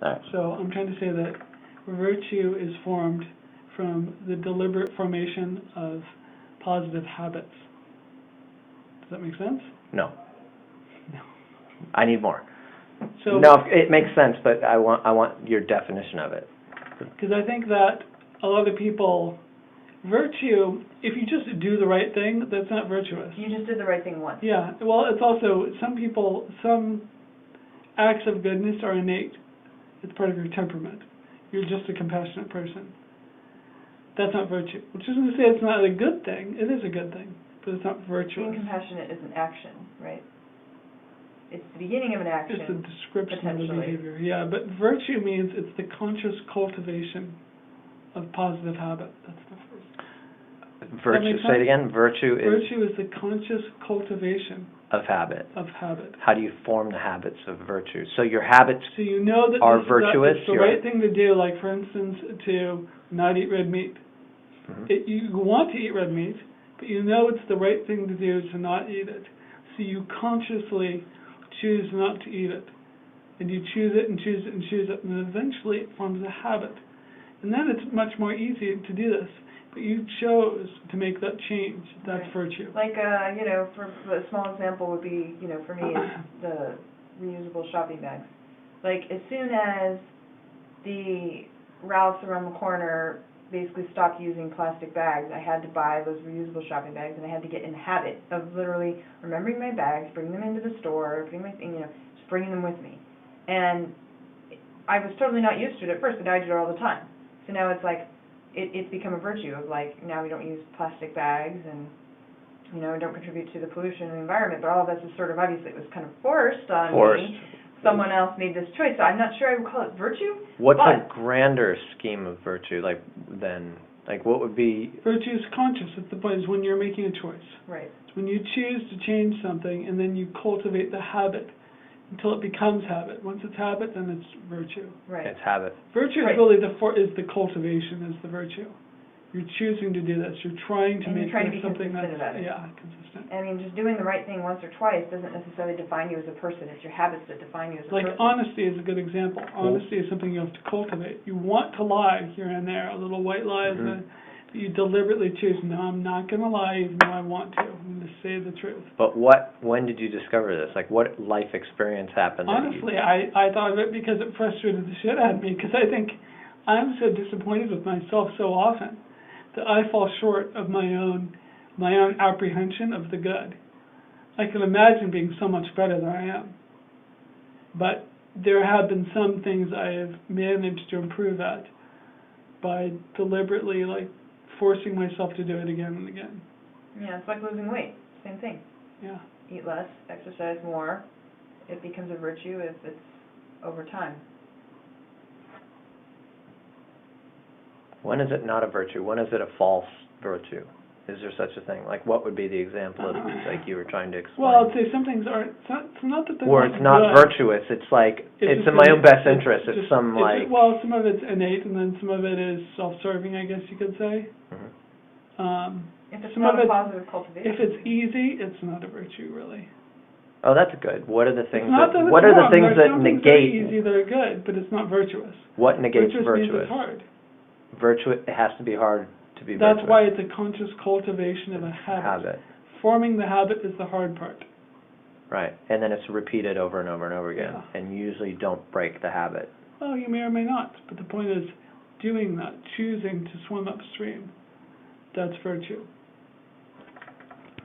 All right. So I'm trying to say that virtue is formed from the deliberate formation of positive habits. Does that make sense? No. No. I need more. So, no, it makes sense, but I want your definition of it. because I think that a lot of people, virtue, if you just do the right thing, that's not virtuous. You just did the right thing once. Yeah, well, it's also, some acts of goodness are innate. It's part of your temperament. You're just a compassionate person. That's not virtue. Which isn't to say it's not a good thing. It is a good thing, but it's not virtuous. Being compassionate is an action, right? It's the beginning of an action. It's a description of the potentially. behavior. Yeah, but virtue means it's the conscious cultivation of positive habit. That's the first. Virtue. Say it again. Virtue is the conscious cultivation of habit. of habit. How do you form the habits of virtue? So your habits So you know that are this, virtuous. that it's the right thing to do. Like for instance, to not eat red meat. Mm-hmm. You want to eat red meat, but you know it's the right thing to do to not eat it. So you consciously choose not to eat it. And you choose it and choose it and choose it, and eventually it forms a habit. And then it's much more easy to do this. But you chose to make that change. That's Right. virtue. Like, for a small example would be, for me, is the reusable shopping bags. Like, as soon as the Ralph's around the corner basically stopped using plastic bags, I had to buy those reusable shopping bags, and I had to get in the habit of literally remembering my bags, bringing them into the store, putting my just bringing them with me. And I was totally not used to it at first, but I did it all the time. So now it's like, it's become a virtue of like, now we don't use plastic bags and, don't contribute to the pollution in the environment, but all of this is sort of, obviously it was kind of forced on me. Someone else made this choice, so I'm not sure I would call it virtue. What's a grander scheme of virtue, what would be... Virtue is conscious. At the point is when you're making a choice. Right. It's when you choose to change something, and then you cultivate the habit until it becomes habit. Once it's habit, then it's virtue. Right. It's habit. Virtue is really the cultivation is the virtue. You're choosing to do this. You're trying to make this something that's consistent. I mean, just doing the right thing once or twice doesn't necessarily define you as a person. It's your habits that define you as a person. Like honesty is a good example. Honesty is something you have to cultivate. You want to lie here and there, a little white lies, but you deliberately choose, no, I'm not going to lie even though I want to. I'm going to say the truth. But when did you discover this? Like, what life experience happened? Honestly, I thought of it because it frustrated the shit out of me, because I think I'm so disappointed with myself so often that I fall short of my own apprehension of the good. I can imagine being so much better than I am. But there have been some things I have managed to improve at by deliberately, forcing myself to do it again and again. Yeah, it's like losing weight. Same thing. Yeah. Eat less, exercise more. It becomes a virtue if it's over time. When is it not a virtue? When is it a false virtue? Is there such a thing? Like, what would be the example of like you were trying to explain? Well, I'd say some things aren't. It's not that they're or not it's not good. virtuous. It's like it's in my own best interest. It's some well, some of it's innate, and then some of it is self-serving, I guess you could say. If it's some not of a positive cultivation. If it's easy, it's not a virtue, really. Oh, that's good. What are the things that what are the things that negate? negate? Easy that are good, but it's not virtuous. What negates virtuous? Means it's hard. It has to be hard to be virtuous. That's why it's a conscious cultivation of a habit. Forming the habit is the hard part. Right, and then it's repeated over and over and over again, and you usually don't break the habit. Well, you may or may not, but the point is doing that, choosing to swim upstream. That's virtue.